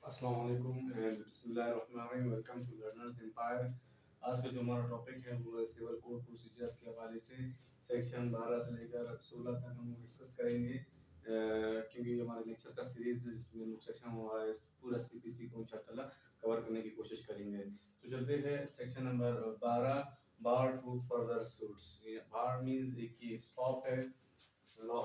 अस्सलाम वालेकुम एंड बिस्मिल्लाहिर्रहमानिर्रहीम। Welcome to Learners Empire. आज का जो हमारा टॉपिक है वो है सिविल कोड प्रोसीजर के हवाले से सेक्शन 12 से लेकर 16 तक हम डिस्कस करेंगे, क्योंकि हमारे लेक्चर का सीरीज जिसमें सेक्शन हुआ है पूरा सीपीसी को इंशाअल्लाह कवर करने की कोशिश करेंगे। तो चलते हैं section number 12, bar to further suits. Bar means एक ये स्टॉप है। लॉ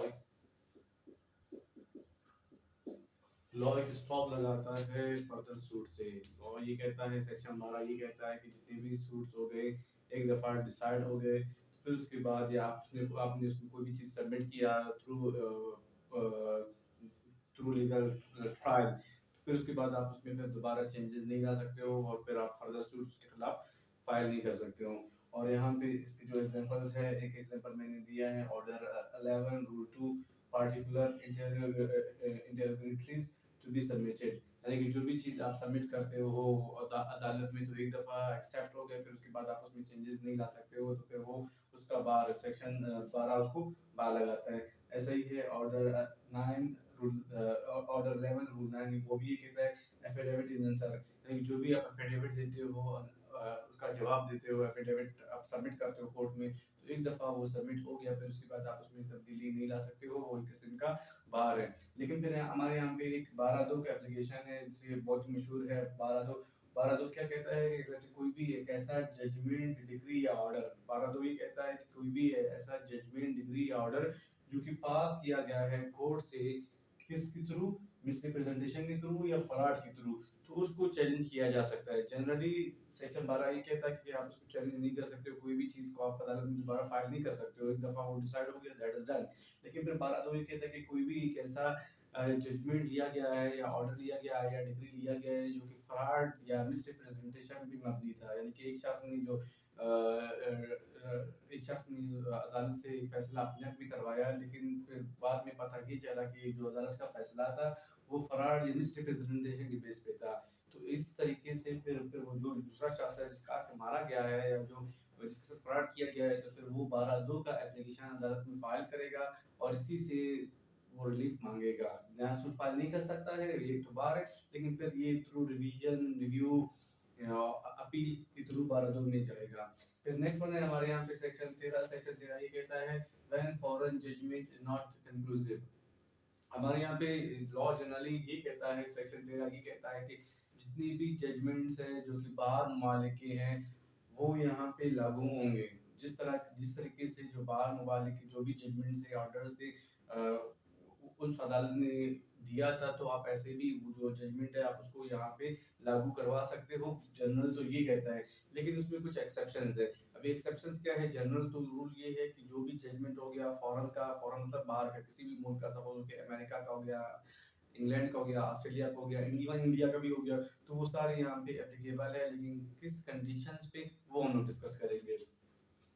लॉ एक स्टॉप लगाता है फर्दर सूट से। और ये कहता है सेक्शन 12 ये कहता है कि जितने भी सूट्स हो गए एक दफ़ा डिसाइड हो गए, तो फिर उसके बाद या आपने उसमें कोई भी चीज़ सबमिट किया थ्रू थ्रू लीगल ट्रायल, तो फिर उसके बाद आप उसमें फिर दोबारा चेंजेस नहीं ला सकते हो और फिर आप फर्दर सूट उसके खिलाफ फाइल नहीं कर सकते हो। और यहाँ पे इसके जो एग्जांपल्स है, एक एग्जांपल मैंने दिया है order 11 rule 2 particular interrogatories to be submitted. यानी कि जो भी चीज़ आप सबमिट करते हो अदालत में, तो एक दफ़ा एक्सेप्ट हो गया, फिर उसके बाद आप उसमें चेंजेस नहीं ला सकते हो, तो फिर वो उसका बार सेक्शन 12 उसको बार लगाता है। ऐसा ही है ऑर्डर 9 ऑर्डर 11 रूल 9, वो भी ये कहता है एफिडेविट इन आंसर, यानी जो भी आप एफिडेविट देते हो उसका जवाब देते हो, एफिडेविट आप सबमिट करते हो कोर्ट में, तो एक दफ़ा वो सबमिट हो गया, फिर उसके बाद आप उसमें तब्दीली नहीं ला सकते हो, वो एक किस्म का बार है। लेकिन फिर हमारे यहाँ पे एक 12(2) का एप्लीकेशन है जिसे बहुत मशहूर है 12(2). 12(2) क्या कहता है कि जैसे कोई भी एक ऐसा जजमेंट डिग्री या ऑर्डर, 12(2) ये कहता है कि कोई भी ऐसा जजमेंट डिग्री या ऑर्डर जो कि पास किया गया है कोर्ट से, किसके थ्रू, मिसरिप्रेजेंटेशन के थ्रू या फ्रॉड के थ्रू, तो उसको चैलेंज किया जा सकता है। जनरली सेक्शन 12 ये कहता है कि आप उसको चैलेंज नहीं कर सकते हो, कोई भी चीज़ को आप अदालत में दोबारा फाइल नहीं कर सकते हो, एक दफ़ा वो डिसाइड हो गया दैट इज डन। लेकिन फिर 12(2) ये कहता है कि कोई भी एक ऐसा जजमेंट लिया गया है या ऑर्डर लिया गया है या डिग्री लिया गया है जो कि फ्रॉड या मिसरिप्रेजेंटेशन भी मबनी था, यानी कि एक शख्स ने अदालत से फैसला अपने आप भी करवाया, लेकिन फिर बाद में पता ये चला कि जो अदालत का फैसला था वो फ्रॉड या मिसरिप्रेजेंटेशन के बेस पे था। तो इस तरीके से फिर वो जो दूसरा शख्स है जिसका के मारा गया है या जो जिसके साथ फ्रॉड किया गया है, तो फिर वो 12(2) का एप्लीकेशन अदालत में फाइल करेगा और इसी से वो रिलीफ मांगेगा। नया सूट फाइल नहीं कर सकता है, ये तो बार है, लेकिन फिर ये थ्रू रिवीजन रिव्यू अपील के थ्रू 12(2) में जाएगा। फिर नेक्स्ट वन है हमारे यहाँ पे सेक्शन 13। सेक्शन 13 ये कहता है when foreign judgment not conclusive. हमारे यहाँ पे लॉ जनरली ये कहता है, सेक्शन 13 ये कहता है कि जितनी भी जजमेंट्स हैं जो कि बाहर ममालिक के हैं वो यहाँ पे लागू होंगे। जिस तरीके से जो बाहर ममालिक के जो भी जजमेंट्स थे ऑर्डर्स थे उस अदालत ने दिया था, तो आप ऐसे भी वो जो जजमेंट है आप उसको यहाँ पे लागू करवा सकते हो। जनरल तो ये कहता है, लेकिन उसमें कुछ एक्सेप्शंस है। अभी एक्सेप्शंस क्या है, जनरल तो रूल ये है कि जो भी जजमेंट हो गया फॉरेन का, फॉरेन मतलब बाहर का किसी भी मुल्क का, सपोज कि अमेरिका का हो गया, इंग्लैंड का हो गया, ऑस्ट्रेलिया का हो गया, इवन इंडिया का भी हो गया, तो वो सारे यहाँ पे एप्लीकेबल है, लेकिन किस कंडीशंस पे वो हम लोग डिस्कस करेंगे।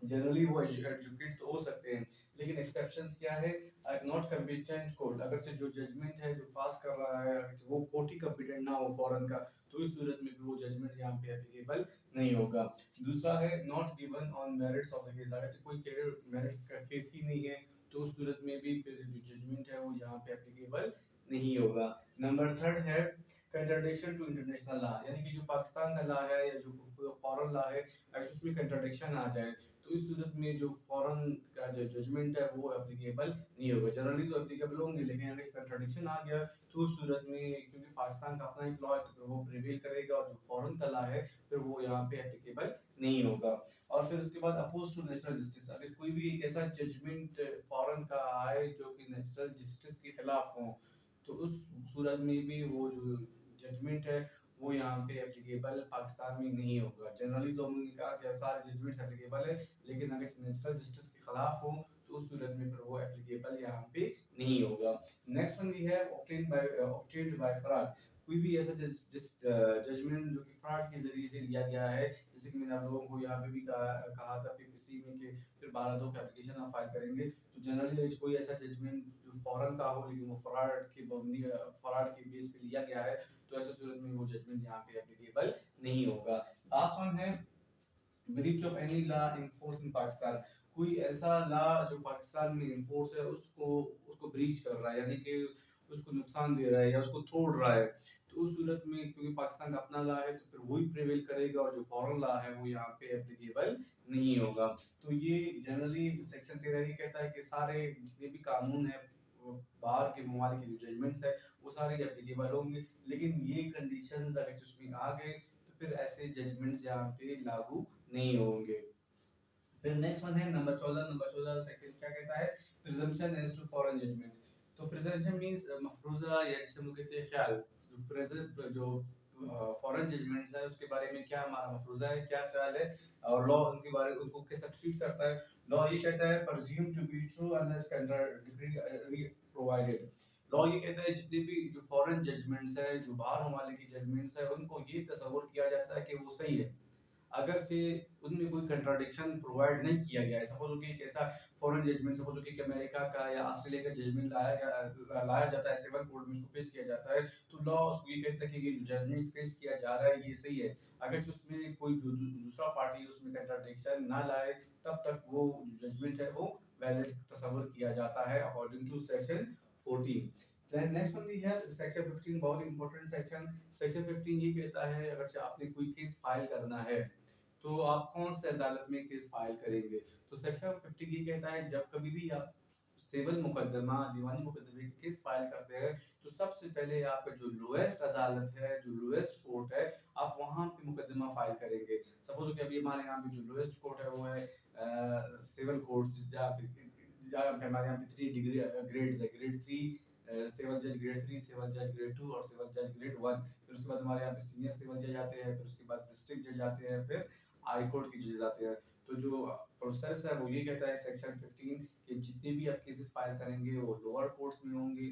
जनरली वो एजुकेट तो हो सकते हैं, लेकिन एक्सेप्शंस क्या है, नॉट कॉम्पिटेंट कोर्ट, अगर से जो जजमेंट है जो पास कर रहा है वो कोर्ट ही कॉम्पिटेंट ना हो फॉरेन का, तो इस सूरत में भी वो जजमेंट यहाँ पे एप्लीकेबल नहीं होगा। दूसरा है not given on merits of the case, अगर से कोई मेरिट्स का केस ही नहीं है, तो उस सूरत में भी फिर जो जजमेंट है वो यहाँ पे एप्लीकेबल नहीं होगा। नंबर थर्ड है कंट्राडिक्शन टू इंटरनेशनल लॉ, यानी कि जो पाकिस्तान का लॉ है या जो फॉरेन लॉ है, अगर उसमें कंट्राडिक्शन आ जाए, तो इस सूरत में जो फॉरेन का जो जजमेंट है वो एप्लीकेबल नहीं होगा। जनरली तो एप्लीकेबल होंगे, लेकिन अगर कंट्राडिक्शन आ गया तो उस सूरत में, क्योंकि पाकिस्तान का अपना एक लॉ है, तो फिर वो प्रिवेल करेगा और जो फॉरेन का लॉ है फिर वो यहाँ पे एप्लीकेबल नहीं होगा। और फिर उसके बाद अपोज टू नेशनल जस्टिस, अगर कोई भी एक ऐसा जजमेंट फॉरेन का आए जो कि नेशनल जस्टिस के खिलाफ हो, तो उस सूरत में भी वो जो जजमेंट है वो यहाँ पे एप्लीकेबल पाकिस्तान में नहीं होगा। जनरली तो हमने कहा कि सारे जजमेंट्स एप्लीकेबल है, लेकिन अगर नेशनल जस्टिस के खिलाफ हो तो उस सूरत में फिर वो एप्लीकेबल यहाँ पे नहीं होगा। नेक्स्ट वन ये है ऑब्टेन्ड बाय फ्रॉड, कोई भी ऐसा जजमेंट जो कि फ्रॉड के जरिए से लिया गया है, जैसे कि मैंने आप लोगों को यहाँ पे भी कहा था पीपीसी में कि फिर 12(2) का एप्लीकेशन आप फाइल करेंगे, तो जनरली कोई ऐसा जजमेंट जो फॉरेन का हो लेकिन वो फ्रॉड के बेस पे लिया गया है, तो ऐसे सूरत में वो जजमेंट यहाँ पे एप्लीकेबल नहीं होगा। लास्ट वन है breach of any law in force in Pakistan, कोई ऐसा लॉ जो पाकिस्तान में इन्फोर्स है उसको उसको ब्रीच कर रहा है, यानी कि उसको नुकसान दे रहा है या उसको तोड़ रहा है, तो उस सूरत में क्योंकि पाकिस्तान का अपना लॉ है तो फिर वही प्रिवेल करेगा और जो फॉरेन लॉ है वो यहाँ पे एप्लीकेबल नहीं होगा। तो ये जनरली सेक्शन 13 ये कहता है कि सारे जितने भी कानून है बाहर के ममालिक के जो जजमेंट्स है वो सारे एप्लीकेबल होंगे, लेकिन ये कंडीशंस अगर उसमें आ गए तो फिर ऐसे जजमेंट्स यहाँ पे लागू नहीं होंगे। फिर नेक्स्ट वन है नंबर 14 सेक्शन क्या कहता है, presumption as to foreign judgment. तो प्रिजम्पशन मींस मफरूजा या जिसे हम कहते हैं ख्याल, जो प्रेजेंट जो फॉरेन जजमेंट्स है उसके बारे में क्या हमारा मफरूजा है, क्या ख्याल है, और लॉ उनके बारे उनको कैसा ट्रीट करता है। लॉ ये कहता है presumed to be true unless contradictory provided। Law ये कहता है जितने भी जो फॉरेन जजमेंट्स है, जो बाहर ममालिक की जजमेंट्स है, उनको ये तस्वर किया जाता है कि वो सही है अगर से उनमें कोई कंट्राडिक्शन प्रोवाइड नहीं किया गया है। सपोज हो कि एक ऐसा फॉरेन जजमेंट, सपोज हो कि अमेरिका का या ऑस्ट्रेलिया का जजमेंट लाया जाता है सिविल कोर्ट में, उसको पेश किया जाता है, तो लॉ उसको ये कहता है कि ये जो जजमेंट पेश किया जा रहा है ये सही है। अगर जो उसमें कोई दूसरा पार्टी उसमें कंट्राडिक्शन ना लाए तब तक वो जजमेंट है वो वैलिड तस्वर किया जाता है according to section 14। Then next one we have section 15, बहुत इंपॉर्टेंट सेक्शन। सेक्शन 15 ये कहता है अगर से आपने कोई केस फाइल करना है तो आप कौन से अदालत में केस फाइल करेंगे। तो सेक्शन 50 ये कहता है जब कभी भी आप सिविल मुकदमा दीवानी मुकदमे की केस फाइल करते हैं तो सबसे पहले आपका जो लोएस्ट अदालत है, जो लोएस्ट कोर्ट है, आप वहां पे मुकदमा फाइल करेंगे। सपोज कि अभी हमारे यहाँ पे जो लोएस्ट कोर्ट है वो है सिविल कोर्ट, जहाँ पे हमारे यहाँ पे 3 डिग्री ग्रेड्स है, ग्रेड 3 सिविल जज, ग्रेड 3 सिविल जज, ग्रेड 2 और सिविल जज ग्रेड 1। फिर उसके बाद हमारे यहाँ पे सीनियर सिविल जज आते हैं, फिर उसके बाद डिस्ट्रिक्ट जज आते हैं, फिर हाई कोर्ट के जजेस आते हैं। तो जो प्रोसेस है वो ये कहता है सेक्शन 15 कि जितने भी आप केसेस फाइल करेंगे वो लोअर कोर्ट्स में होंगे,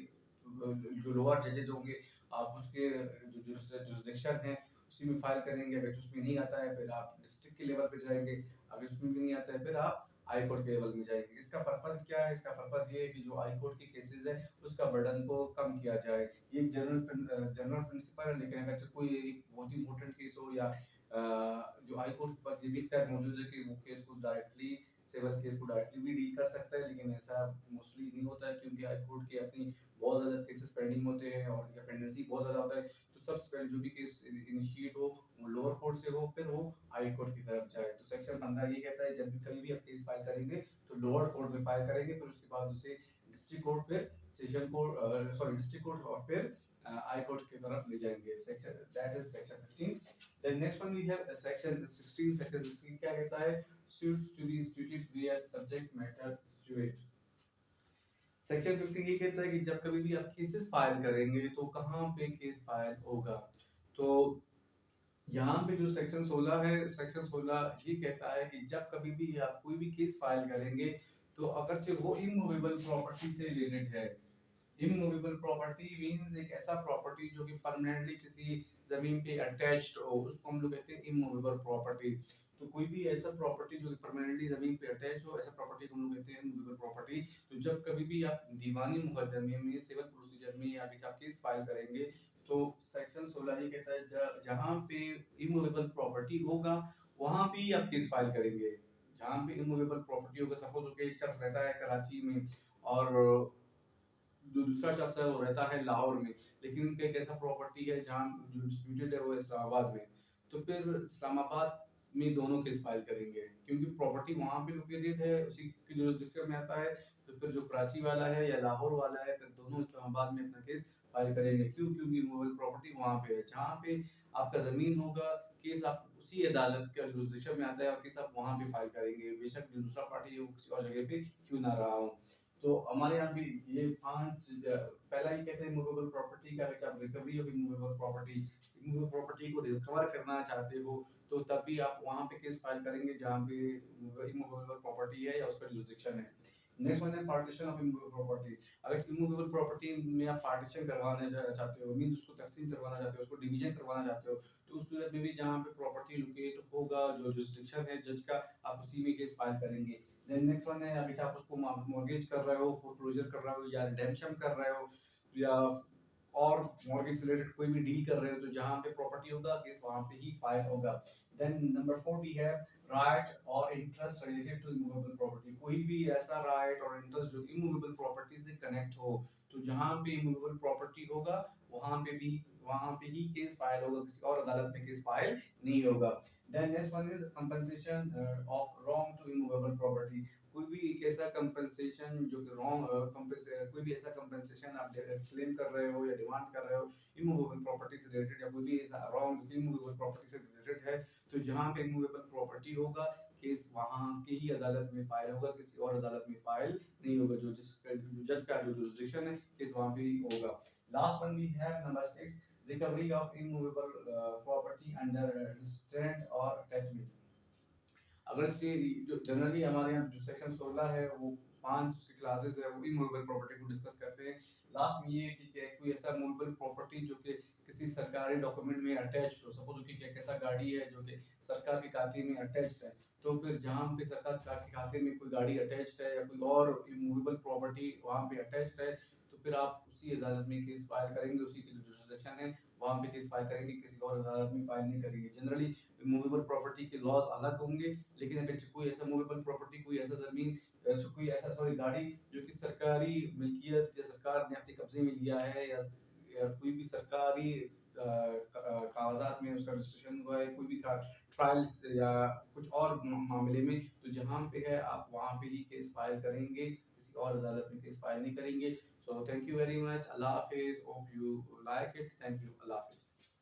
जो लोअर जजेस होंगे आप उसके जो जुरिस्डिक्शन है उसी में फाइल करेंगे। अगर उसमें नहीं आता है फिर आप डिस्ट्रिक्ट के लेवल पे जाएंगे, अगर उसमें भी नहीं आता है फिर आप हाई कोर्ट के लेवल में जाएंगे। इसका पर्पस क्या है, इसका पर्पस ये है कि जो हाई कोर्ट के केसेस है उसका बर्डन को कम किया जाए। ये जनरल प्रिंसिपल है, लेकिन अगर कोई एक बहुत ही इम्पोर्टेंट केस हो या जो हाई कोर्ट के पास ये भी इख्तियार मौजूद है कि वो केस को डायरेक्टली सिविल केस को डायरेक्टली भी डील कर सकता है, लेकिन ऐसा मोस्टली नहीं होता है क्योंकि हाई कोर्ट के अपनी बहुत ज़्यादा केसेस पेंडिंग होते हैं और इनका पेंडेंसी बहुत ज़्यादा होता है। तो सबसे पहले जो भी केस इनिशिएट हो वो लोअर कोर्ट से हो, फिर वो हाई कोर्ट की तरफ जाए। तो सेक्शन 15 ये कहता है जब भी कभी भी आप केस फाइल करेंगे तो लोअर कोर्ट में फाइल करेंगे, फिर उसके बाद उसे डिस्ट्रिक्ट कोर्ट, फिर session court, sorry district court और फिर हाई कोर्ट की तरफ ले जाएंगे। Section that is section 15। Then next one we have section 16। section 16 क्या कहता है, suits to be instituted where subject matter situate। Section 15 ये कहता है कि जब कभी भी आप केसेस फाइल करेंगे तो कहाँ पे केस फाइल होगा। तो यहाँ पे जो सेक्शन 16 है, सेक्शन 16 ये कहता है कि जब कभी भी आप कोई भी केस फाइल करेंगे तो अगरचे वो इमूवेबल प्रॉपर्टी से रिलेटेड है। इमूवेबल प्रॉपर्टी मींस एक ऐसा प्रॉपर्टी जो कि परमानेंटली किसी जमीन पे अटैच्ड हो, उसको हम लोग कहते हैं इमूवेबल प्रॉपर्टी। तो कोई भी ऐसा प्रॉपर्टी जो कि परमानेंटली जमीन पे अटैच हो, ऐसा प्रॉपर्टी को हम लोग कहते हैं इमूवेबल प्रॉपर्टी। तो जब कभी भी आप दीवानी मुकदमे में सिविल प्रोसीजर में या आप केस फाइल करेंगे तो सेक्शन 16 ये कहता है जहाँ पे इमूवेबल प्रॉपर्टी होगा वहां पे ही आप केस फाइल करेंगे। जहाँ पे इमूवेबल प्रॉपर्टी होगा, सपोज ओके एक शख्स रहता है कराची में और जो दूसरा शख्स है वो रहता है लाहौर में, लेकिन उनका एक ऐसा प्रॉपर्टी है जहाँ जो डिस्प्यूटेड है वो इस्लामाबाद में। तो फिर इस्लामाबाद में दोनों केस फाइल करेंगे क्योंकि प्रॉपर्टी वहाँ पे लोकेटेड है, उसी की जुरिस्डिक्शन में आता है। तो फिर जो कराची वाला है या लाहौर वाला है फिर दोनों इस्लामाबाद में अपना केस फाइल करेंगे। क्यों? क्योंकि मूवेबल प्रॉपर्टी वहाँ पे है, जहाँ पे आपका जमीन होगा केस आप उसी अदालत के जुरिस्डिक्शन में आता है और केस आप वहाँ पे फाइल करेंगे, बेशक जो दूसरा पार्टी है वो किसी और जगह पे क्यों ना रहा हो। तो हमारे यहाँ भी ये 5 पहला ही कहते हैं मूवेबल प्रॉपर्टी का, अगर आप recovery of movable property, movable property को रिकवर करना चाहते हो तो तब भी आप वहाँ पे केस फाइल करेंगे जहाँ पे इमूवेबल प्रॉपर्टी है या उसका जुरिस्डिक्शन है। नेक्स्ट वन है पार्टीशन ऑफ इमूवेबल प्रॉपर्टी। अगर इमूवेबल प्रॉपर्टी में आप पार्टीशन करवाना चाहते हो, मींस उसको तकसीम करवाना चाहते हो, उसको डिवीजन करवाना चाहते हो, तो उस सूरत में भी जहाँ पे प्रॉपर्टी लोकेट होगा जो जुरिस्डिक्शन है जज का, आप उसी में केस फाइल करेंगे। देन नेक्स्ट वन है अगर आप उसको मॉर्गेज कर रहे हो, फोरक्लोजर कर रहे हो या रिडेम्पशन कर रहे हो या और मॉर्गेज से रिलेटेड कोई भी डील कर रहे हो तो जहाँ पे प्रॉपर्टी होगा केस वहाँ पे ही फाइल होगा। Then number 4 we have right और interest related to immovable property. कोई भी ऐसा राइट और इंटरेस्ट जो इमूवेबल प्रॉपर्टी से कनेक्ट हो तो जहाँ पे इमूवेबल प्रॉपर्टी होगा वहाँ पे ही केस फाइल होगा, किसी और अदालत में केस फाइल नहीं होगा। Then next one is compensation of wrong to immovable property. कोई भी एक ऐसा कंपनसेशन जो कि कोई भी ऐसा कंपनसेशन आप क्लेम कर रहे हो या डिमांड कर रहे हो इमूवेबल प्रॉपर्टी से रिलेटेड, या कोई भी ऐसा रॉन्ग इमूवेबल प्रॉपर्टी से रिलेटेड है, तो जहाँ पे इमूवेबल प्रॉपर्टी होगा केस वहाँ की ही अदालत में फाइल होगा, किसी और अदालत में फाइल नहीं होगा। जो जज का जो जुरिस्डिक्शन है केस वहाँ पे ही होगा। Last one we have number 6, recovery of immovable property under restraint और अटैचमेंट। अगर से जो जनरली हमारे यहाँ जो सेक्शन 16 है वो 5 क्लासेस है वो इमूवेबल प्रॉपर्टी को डिस्कस करते हैं। लास्ट में ये कि कोई ऐसा मूवेबल प्रॉपर्टी जो कि किसी सरकारी डॉक्यूमेंट में अटैच्ड हो, सपोज कि एक ऐसा गाड़ी है जो कि सरकार के खाते में अटैच्ड है, तो फिर जहाँ पे सरकार के खाते में कोई गाड़ी अटैच्ड है या कोई और इमूवेबल प्रॉपर्टी वहाँ पे अटैच्ड है, तो फिर आप उसी अदालत में केस फाइल करेंगे, उसी की जो जुरिस्डिक्शन है वहाँ पे केस फाइल करेंगे, किसी और अदालत में फाइल नहीं करेंगे। जनरली मूवेबल प्रॉपर्टी के लॉज अलग होंगे, लेकिन अगर कोई ऐसा मूवेबल प्रॉपर्टी, कोई ऐसा जमीन, कोई ऐसा सॉरी गाड़ी जो कि सरकारी मिल्कियत या सरकार ने अपने कब्जे में लिया है, या कोई भी सरकारी कागजात में उसका रजिस्ट्रेशन हुआ है, कोई भी ट्रायल या कुछ और मामले में, तो जहाँ पे है आप वहाँ पे ही केस फाइल करेंगे, किसी और अदालत में केस फाइल नहीं करेंगे। So thank you very much, Allah Hafiz, hope you like it, thank you, Allah Hafiz.